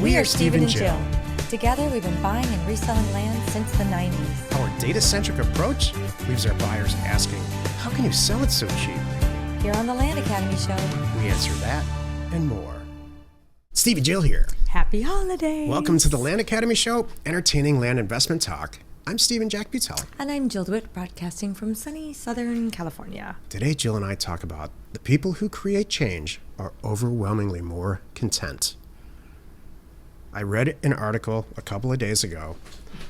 We are Steven and Jill. Together, we've been buying and reselling land since the 90s. Our data-centric approach leaves our buyers asking, how can you sell it so cheap? Here on the Land Academy Show, We answer that and more. Steve and Jill here. happy holidays. Welcome to the Land Academy Show, entertaining land investment talk. I'm Steven Jack Butala. And I'm Jill DeWit, broadcasting from sunny Southern California. Today, Jill and I talk about the people who create change are overwhelmingly more content. I read an article a couple of days ago.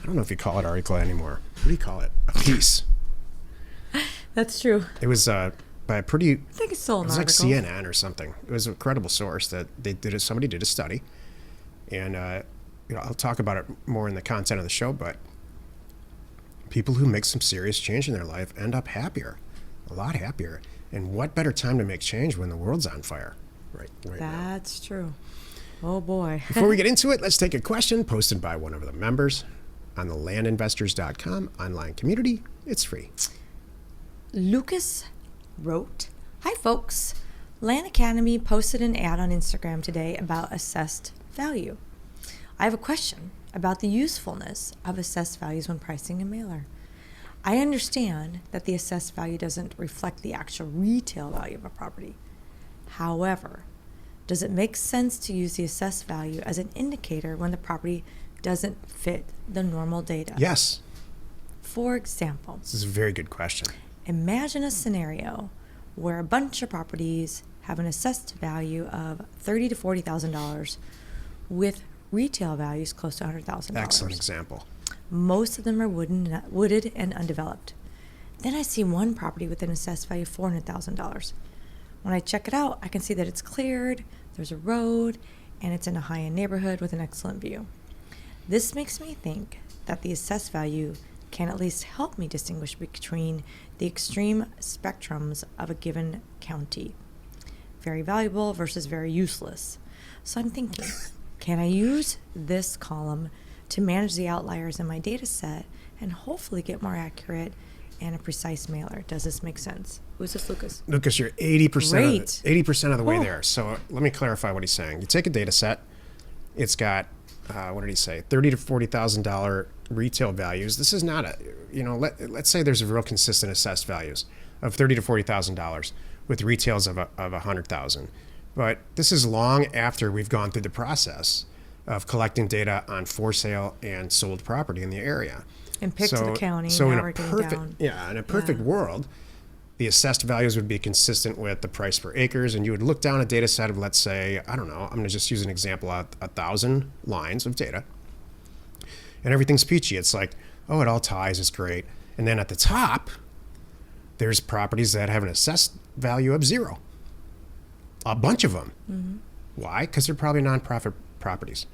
I don't know if you call it article anymore. What do you call it? A piece. That's true. It was by a pretty... I think it's still an article. It was like CNN or something. It was a credible source that somebody did a study. And I'll talk about it more in the content of the show, but people who make some serious change in their life end up happier, a lot happier. And what better time to make change when the world's on fire right now? That's true. Oh, boy. Before we get into it, let's take a question posted by one of the members on the landinvestors.com online community. It's free. Lucas wrote, "Hi, folks. Land Academy posted an ad on Instagram today about assessed value. I have a question about the usefulness of assessed values when pricing a mailer. I understand that the assessed value doesn't reflect the actual retail value of a property. However, does it make sense to use the assessed value as an indicator when the property doesn't fit the normal data? Yes. For example, This is a very good question. imagine a scenario where a bunch of properties have an assessed value of $30,000 to $40,000 with retail values close to $100,000. Excellent example. Most of them are wooded and undeveloped. Then I see one property with an assessed value of $400,000. When I check it out, I can see that it's cleared, there's a road, and it's in a high-end neighborhood with an excellent view. This makes me think that the assessed value can at least help me distinguish between the extreme spectrums of a given county. Very valuable versus very useless. So I'm thinking, can I use this column to manage the outliers in my data set and hopefully get more accurate and a precise mailer? Does this make sense? Who's this, Lucas? Lucas, you're 80% of the way Oh. there. So let me clarify what he's saying. You take a data set. It's got, what did he say, $30,000 to $40,000 retail values. This is not a, let's say there's a real consistent assessed values of $30,000 to $40,000 with retails of $100,000. But this is long after we've gone through the process of collecting data on for sale and sold property in the area. And picked the county. So now in we're a getting perfect, down. in a perfect world, the assessed values would be consistent with the price per acres, and you would look down a data set of, let's say, I don't know, I'm going to just use an example, 1,000 lines of data, and everything's peachy. It's like, oh, it all ties, it's great. And then at the top, there's properties that have an assessed value of 0. A bunch of them. Mm-hmm. Why? Because they're probably nonprofit properties.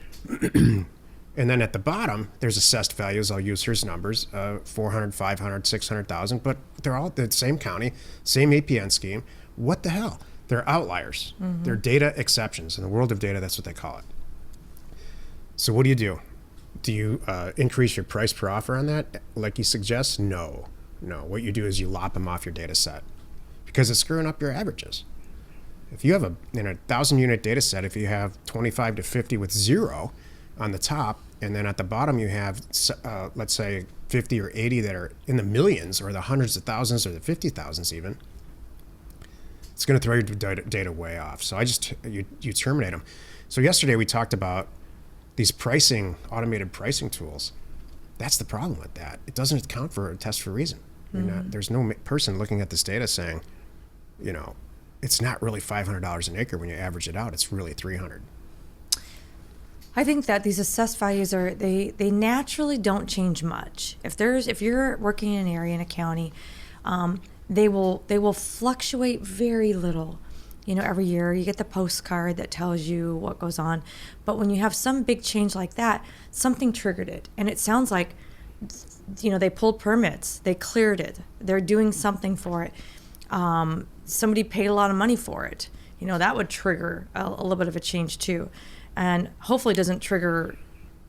And then at the bottom, there's assessed values. I'll use here's numbers, 400, 500, 600,000, but they're all the same county, same APN scheme. What the hell? They're outliers. Mm-hmm. They're data exceptions. In the world of data, that's what they call it. So what do? Do you increase your price per offer on that, like you suggest? No. What you do is you lop them off your data set because it's screwing up your averages. If you have a 1,000-unit data set, if you have 25 to 50 with 0 on the top, and then at the bottom you have, let's say, 50 or 80 that are in the millions or the hundreds of thousands or the 50,000s even, it's going to throw your data way off. So you terminate them. So yesterday we talked about these automated pricing tools. That's the problem with that. It doesn't account for a test for reason. Mm-hmm. There's no person looking at this data saying, it's not really $500 an acre when you average it out. It's really $300. I think that these assessed values they naturally don't change much. If you're working in an area in a county, they will fluctuate very little. Every year you get the postcard that tells you what goes on. But when you have some big change like that, something triggered it. And it sounds like, they pulled permits, they cleared it, they're doing something for it. Somebody paid a lot of money for it. That would trigger a little bit of a change too. And hopefully doesn't trigger,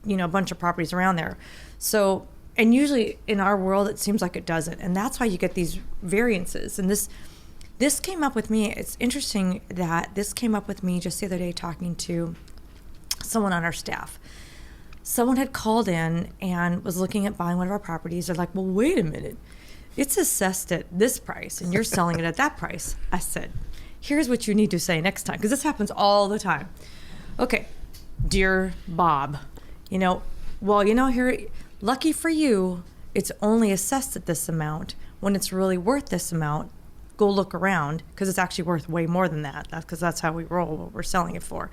a bunch of properties around there. So, and usually in our world, it seems like it doesn't. And that's why you get these variances. And this came up with me. It's interesting that this came up with me just the other day talking to someone on our staff. Someone had called in and was looking at buying one of our properties. They're like, well, wait a minute. It's assessed at this price and you're selling it at that price. I said, here's what you need to say next time, because this happens all the time. Okay, dear Bob, here, lucky for you, it's only assessed at this amount. When it's really worth this amount, go look around, because it's actually worth way more than that. That's because that's how we roll, what we're selling it for.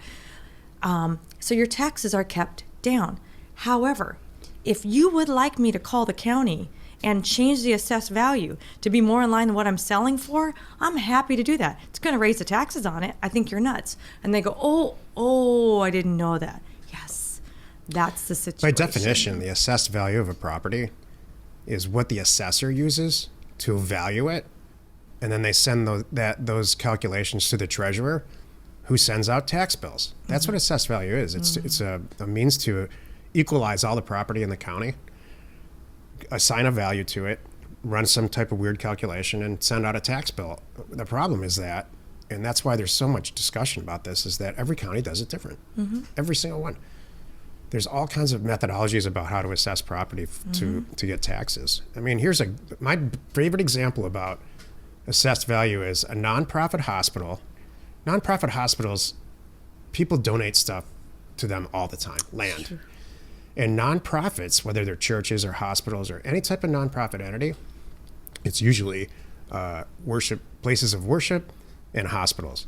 So your taxes are kept down. However, if you would like me to call the county and change the assessed value to be more in line with what I'm selling for, I'm happy to do that. It's going to raise the taxes on it. I think you're nuts. And they go, oh, I didn't know that. Yes, that's the situation. By definition, the assessed value of a property is what the assessor uses to value it. And then they send those calculations to the treasurer, who sends out tax bills. That's what assessed value is. It's a means to equalize all the property in the county, assign a value to it, run some type of weird calculation, and send out a tax bill. The problem is that, and that's why there's so much discussion about this, is that every county does it different. Every single one. There's all kinds of methodologies about how to assess property to get taxes. I mean, my favorite example about assessed value is a nonprofit hospital. Nonprofit hospitals, people donate stuff to them all the time, land. Sure. And nonprofits, whether they're churches or hospitals or any type of nonprofit entity, it's usually places of worship and hospitals.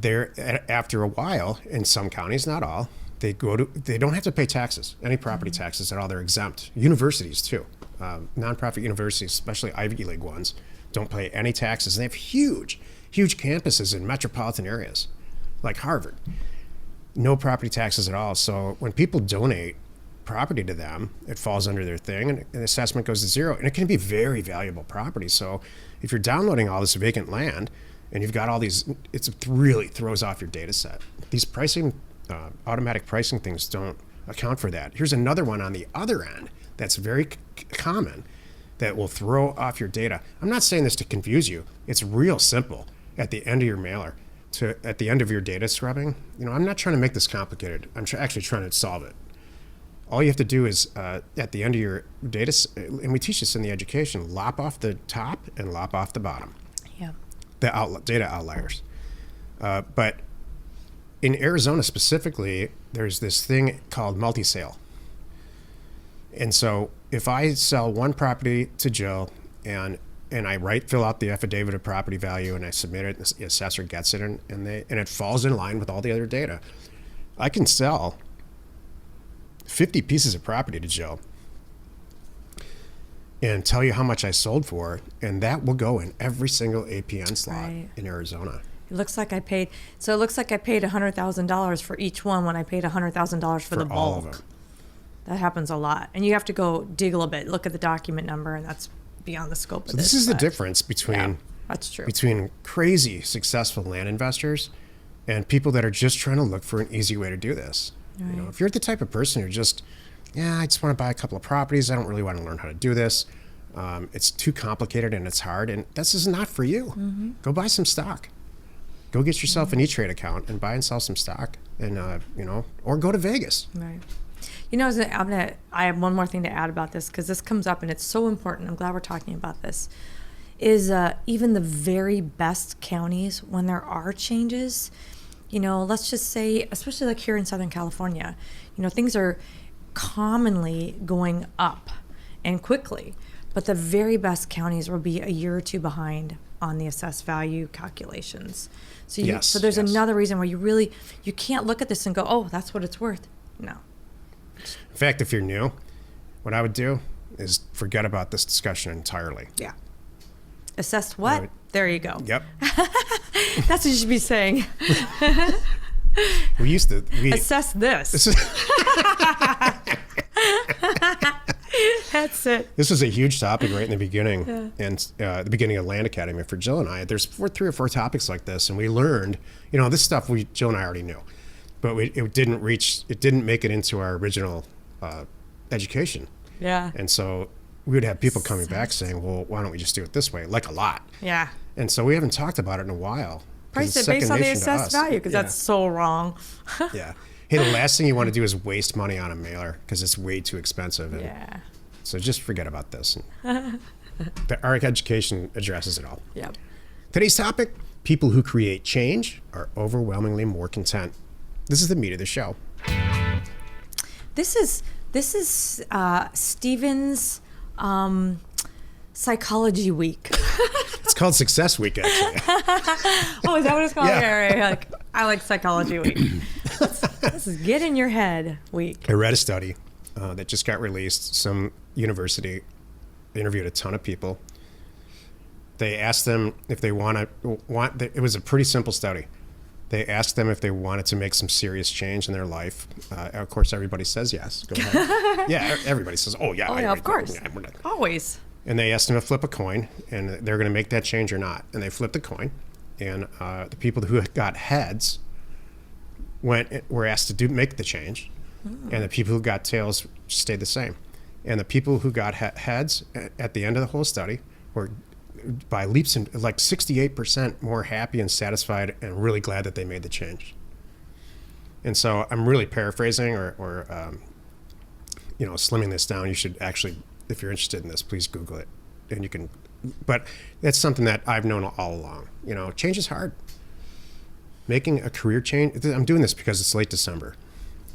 After a while, in some counties, not all, they don't have to pay taxes, any property taxes at all. They're exempt. Universities too, nonprofit universities, especially Ivy League ones, don't pay any taxes. And they have huge campuses in metropolitan areas, like Harvard. No property taxes at all. So when people donate property to them, it falls under their thing, and the assessment goes to zero. And it can be very valuable property. So if you're downloading all this vacant land and you've got all these, it really throws off your data set. These automatic pricing things don't account for that. Here's another one on the other end that's very common that will throw off your data. I'm not saying this to confuse you. It's real simple. At the end of your mailer, at the end of your data scrubbing, I'm not trying to make this complicated. I'm actually trying to solve it. All you have to do is, at the end of your data, and we teach this in the education, lop off the top and lop off the bottom. Yeah. The data outliers. But in Arizona specifically, there's this thing called multi-sale. And so if I sell one property to Jill and I fill out the affidavit of property value and I submit it, the assessor gets it, and it falls in line with all the other data, I can sell 50 pieces of property to Jill and tell you how much I sold for, and that will go in every single APN slot in Arizona. It looks like I paid $100,000 for each one when I paid $100,000 for the bulk. All of them. That happens a lot. And you have to go dig a little bit, look at the document number, and that's beyond the scope of this. This is the difference between that's true. between crazy successful land investors and people that are just trying to look for an easy way to do this. Right. If you're the type of person who I just want to buy a couple of properties, I don't really want to learn how to do this. It's too complicated and it's hard, and this is not for you. Go buy some stock. Go get yourself an E-Trade account and buy and sell some stock, and or go to Vegas. Right. I have one more thing to add about this, because this comes up and it's so important. I'm glad we're talking about this. Is even the very best counties, when there are changes, let's just say, especially like here in Southern California, things are commonly going up and quickly, but the very best counties will be a year or two behind on the assessed value calculations. So there's another reason why you can't look at this and go, oh, that's what it's worth. No. In fact, if you're new, what I would do is forget about this discussion entirely. Yeah. Assessed what? There you go. Yep. That's what you should be saying. We assess this. That's it. This was a huge topic right in the beginning, and the beginning of Land Academy for Jill and I. There's 3 or 4 topics like this, and we learned, this stuff Jill and I already knew, but it didn't make it into our original education. Yeah. And so we would have people coming back saying, well, why don't we just do it this way? Like a lot. Yeah. And so we haven't talked about it in a while. Price it's it based on the second nation to assessed us. value, because Yeah. that's so wrong. Yeah. Hey, the last thing you want to do is waste money on a mailer because it's way too expensive. And Yeah. so just forget about this. Our education addresses it all. Yep. Today's topic, people who create change are overwhelmingly more content. This is the meat of the show. This is Steven's Psychology Week. It's called Success Week, actually. Oh, is that what it's called? Yeah. Right. I like Psychology Week. This is Get in Your Head Week. I read a study that just got released. Some university interviewed a ton of people. They asked them if they it was a pretty simple study. They asked them if they wanted to make some serious change in their life. Of course, everybody says yes. Go ahead. Yeah, everybody says, oh, yeah. Of course. Always. And they asked them to flip a coin, and they're going to make that change or not. And they flipped a coin, and the people who got heads were asked to make the change, and the people who got tails stayed the same. And the people who got heads at the end of the whole study were by leaps and like 68% more happy and satisfied and really glad that they made the change. And so I'm really paraphrasing or slimming this down. You should actually, if you're interested in this, please Google it. And you can, but that's something that I've known all along. Change is hard. Making a career change, I'm doing this because it's late December.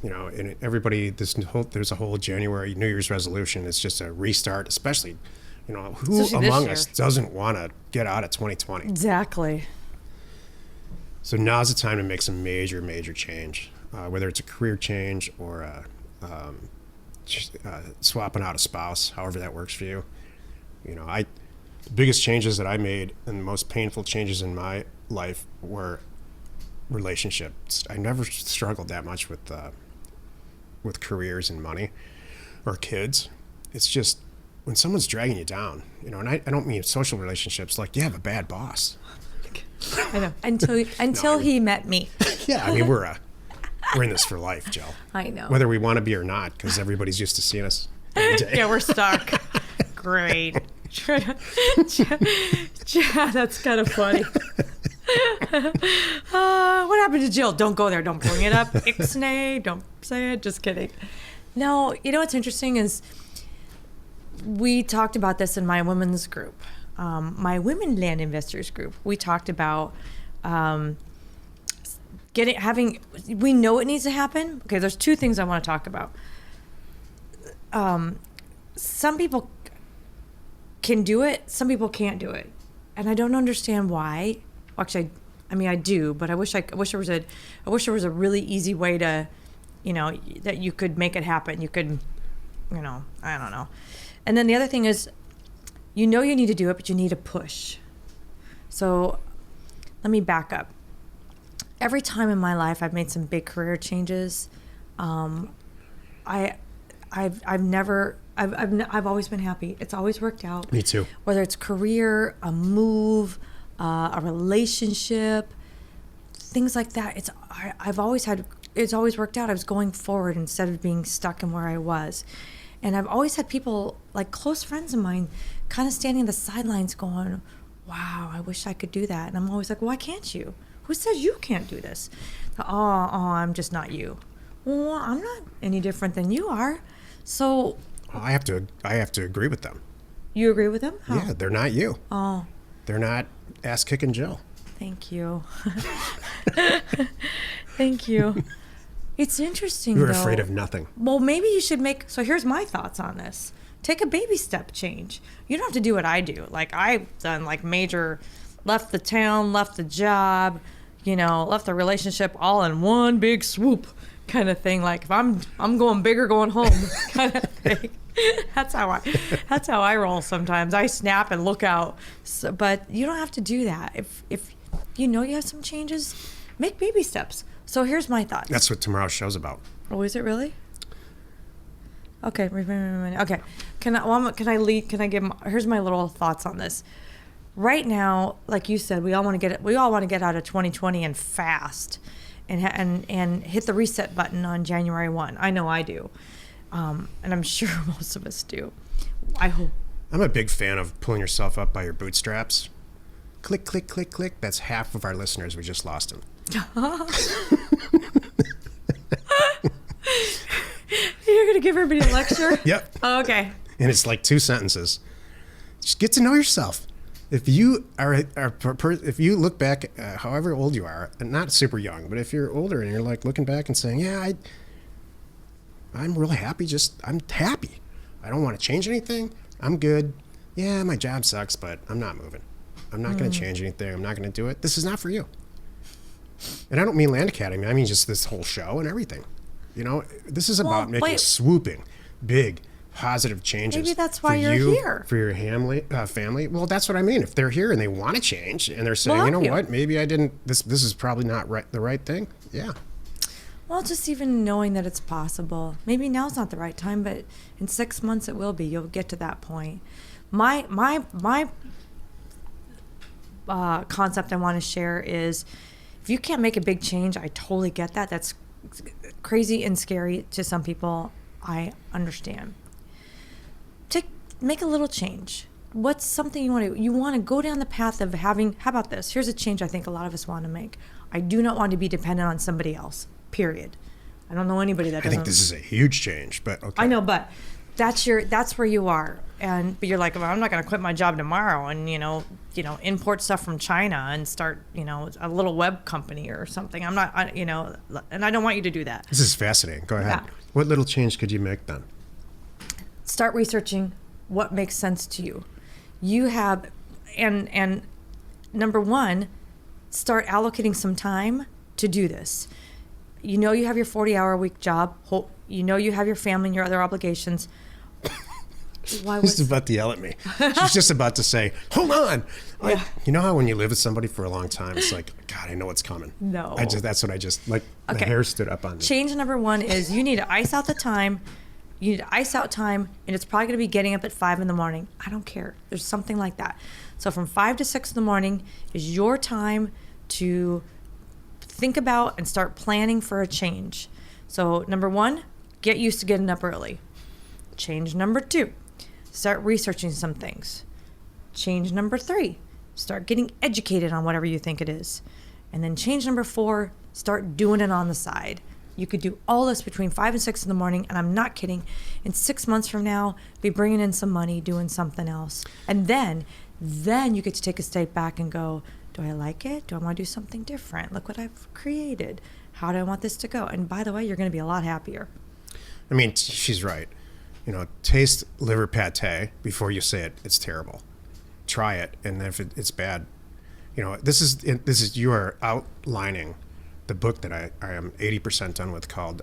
And everybody, there's a whole January New Year's resolution. It's just a restart, especially who Especially among this us doesn't want to get out of 2020? Exactly. So now's the time to make some major, major change, whether it's a career change or swapping out a spouse, however that works for you. The biggest changes that I made and the most painful changes in my life were relationships. I never struggled that much with careers and money or kids. It's just when someone's dragging you down, and I don't mean social relationships like you have a bad boss. I know. Until he met me. Yeah, I mean, we're in this for life, Jill. I know. Whether we want to be or not, because everybody's used to seeing us every day. Yeah, we're stuck. Great. Yeah, that's kind of funny. What happened to Jill? Don't go there. Don't bring it up. Ixnay. Don't say it. Just kidding. No, what's interesting is we talked about this in my women's group, my women land investors group. We talked about we know it needs to happen. Okay, there's two things I want to talk about. Some people can do it, some people can't do it, and I don't understand why. Well, actually, I do, but I wish there was a really easy way to, that you could make it happen. You could, I don't know. And then the other thing is, you need to do it, but you need to push. So let me back up. Every time in my life I've made some big career changes, I've always been happy. It's always worked out. Me too. Whether it's career, a move, a relationship, things like that. It's always worked out. I was going forward instead of being stuck in where I was. And I've always had people, like close friends of mine, kind of standing on the sidelines going, wow, I wish I could do that. And I'm always like, why can't you? Who says you can't do this? Oh, I'm just not you. Well, I'm not any different than you are. So I have to agree with them. You agree with them? How? Yeah, they're not you. Oh. They're not ass-kicking Jill. Thank you. Thank you. It's interesting, You're though. afraid of nothing. Well, maybe you should so here's my thoughts on this. Take a baby step change. You don't have to do what I do. Like, I've done, left the town, left the job, left the relationship all in one big swoop kind of thing. Like, if I'm going big or going home kind of thing. That's how I roll sometimes. I snap and look out. So, but you don't have to do that. If you have some changes, make baby steps. So here's my thoughts. That's what tomorrow's show's about. Oh, is it really? Okay. Okay. Can I lead? Can I give? Here's my little thoughts on this. Right now, like you said, we all want to get out of 2020 and fast, and hit the reset button on January 1. I know I do, and I'm sure most of us do. I hope. I'm a big fan of pulling yourself up by your bootstraps, click, click, click, click. That's half of our listeners. We just lost them. You're going to give everybody a lecture? Yep. Oh, okay. And it's like 2 sentences. Just get to know yourself. If you if you look back, however old you are, and not super young, but if you're older and you're like looking back and saying, yeah, I'm really happy. I'm happy. I don't want to change anything. I'm good. Yeah, my job sucks, but I'm not moving. I'm not going to change anything. I'm not going to do it. This is not for you. And I don't mean Land Academy. I mean just this whole show and everything. You know, this is about making swooping, big, positive changes. Maybe that's why you're here. For your family. Well, that's what I mean. If they're here and they want to change and they're saying, you know what, maybe I didn't, this is probably not the right thing. Yeah. Well, just even knowing that it's possible. Maybe now's not the right time, but in 6 months it will be. You'll get to that point. My concept I want to share is, if you can't make a big change, I totally get that. That's crazy and scary to some people. I understand. Make a little change. What's something you want to? You want to go down the path of having. How about this? Here's a change I think a lot of us want to make. I do not want to be dependent on somebody else. Period. I don't know anybody that doesn't. I think this is a huge change, but okay. I know, but that's where you are, but you're like, well, I'm not going to quit my job tomorrow and import stuff from China and start a little web company or something. I'm not, and I don't want you to do that. This is fascinating. Go ahead. Yeah. What little change could you make then? Start researching what makes sense to you. You have, and number one, start allocating some time to do this. You have your 40-hour-a-week job. You have your family and your other obligations. She's about to yell at me. She's just about to say, hold on. Yeah. You know how when you live with somebody for a long time, it's like, God, I know what's coming. No. That's what I just, like, the hair stood up on me. Change number one is you need to ice out the time. You need to ice out time, and it's probably going to be getting up at 5 in the morning. I don't care. There's something like that. So from 5 to 6 in the morning is your time to think about and start planning for a change. So number one, get used to getting up early. Change number two, start researching some things. Change number three, start getting educated on whatever you think it is. And then change number four, start doing it on the side. You could do all this between 5 and 6 in the morning, and I'm not kidding. In 6 months from now, be bringing in some money, doing something else. And then you get to take a step back and go, do I like it? Do I want to do something different? Look what I've created. How do I want this to go? And by the way, you're going to be a lot happier. I mean, she's right. Taste liver pate before you say it. It's terrible. Try it, and if it's bad, this is you are outlining the book that I am 80% done with, called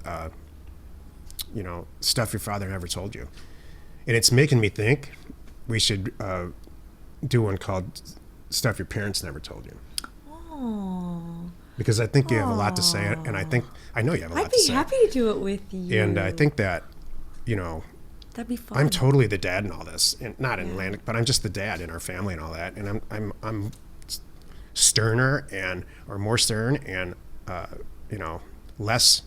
Stuff Your Father Never Told You, and it's making me think we should do one called Stuff Your Parents Never Told You. Oh. Because I think you have a lot to say, and I know you have a lot to say. I'd be happy to do it with you. And I think that, that'd be fun. I'm totally the dad in all this, and not in Atlantic, but I'm just the dad in our family and all that. And I'm sterner or more stern and less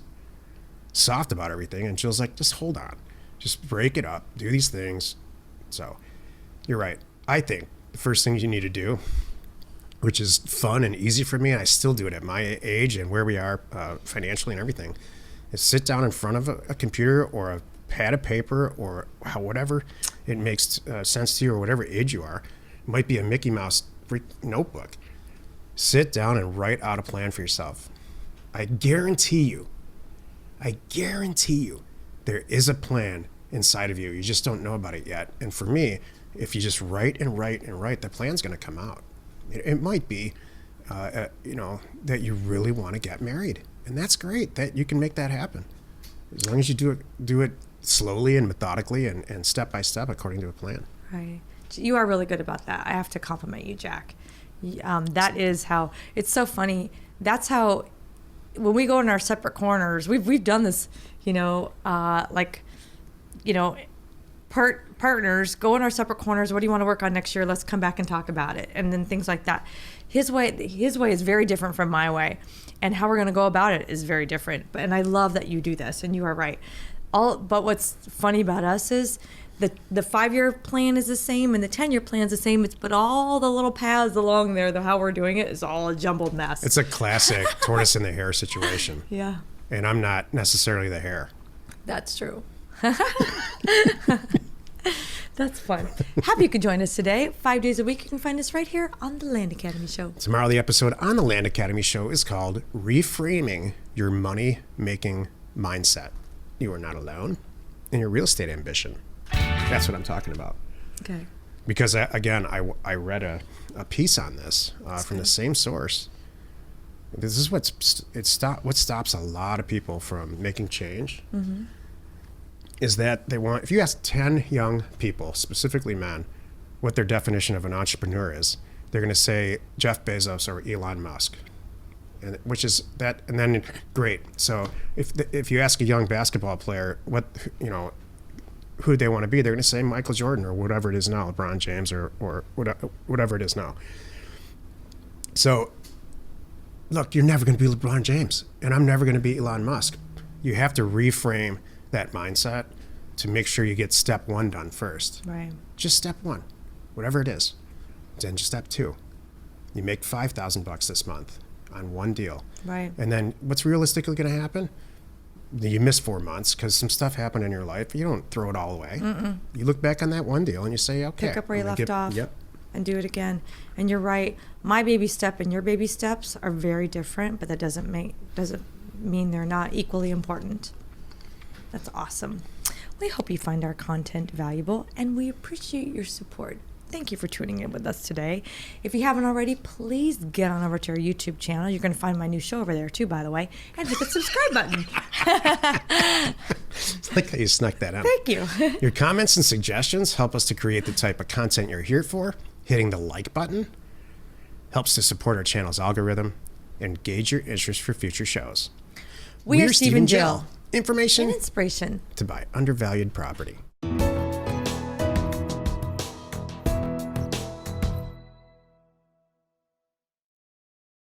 soft about everything. And Jill's like, just hold on, just break it up, do these things. So you're right. I think the first thing you need to do, which is fun and easy for me, and I still do it at my age and where we are financially and everything, is sit down in front of a computer or a pad of paper or whatever it makes sense to you, or whatever age you are. It might be a Mickey Mouse notebook. Sit down and write out a plan for yourself. I guarantee you, there is a plan inside of you. You just don't know about it yet. And for me, if you just write and write and write, the plan's going to come out. It might be, that you really want to get married, and that's great. That you can make that happen, as long as you do it slowly and methodically and step by step according to a plan. Right. You are really good about that. I have to compliment you, Jack. That is how, it's so funny. That's how, when we go in our separate corners, we've done this, partners go in our separate corners. What do you want to work on next year? Let's come back and talk about it. And then things like that. His way is very different from my way, and how we're going to go about it is very different. And I love that you do this, and you are right. But what's funny about us is the 5-year plan is the same and the 10-year plan is the same. But all the little paths along there, how we're doing it is all a jumbled mess. It's a classic tortoise in the hare situation. Yeah. And I'm not necessarily the hare. That's true. That's fun. Happy you could join us today. 5 days a week. You can find us right here on the Land Academy Show. Tomorrow, the episode on the Land Academy Show is called Reframing Your Money-Making Mindset. You are not alone in your real estate ambition. That's what I'm talking about. Okay. Because, again, I read a piece on this from the same source. This is what stops a lot of people from making change. Mm-hmm. Is that if you ask 10 young people, specifically men, what their definition of an entrepreneur is, they're going to say Jeff Bezos or Elon Musk. And then great. So if you ask a young basketball player who they want to be, they're going to say Michael Jordan or whatever it is now, LeBron James or whatever it is now. So look, you're never going to be LeBron James, and I'm never going to be Elon Musk. You have to reframe that mindset to make sure you get step 1 done first. Right. Just step 1, whatever it is. Then just step 2. You make $5,000 this month on one deal. Right. And then what's realistically going to happen? You miss 4 months because some stuff happened in your life. You don't throw it all away. Mm-mm. You look back on that one deal and you say, okay. Pick up where you left off. Yep. And do it again. And you're right. My baby step and your baby steps are very different, but that doesn't mean they're not equally important. That's awesome. We hope you find our content valuable, and we appreciate your support. Thank you for tuning in with us today. If you haven't already, please get on over to our YouTube channel. You're going to find my new show over there too, by the way, and hit the subscribe button. I like how you snuck that out. Thank you. Your comments and suggestions help us to create the type of content you're here for. Hitting the like button helps to support our channel's algorithm and gauge your interest for future shows. We are Steven Jill. Information and inspiration to buy undervalued property.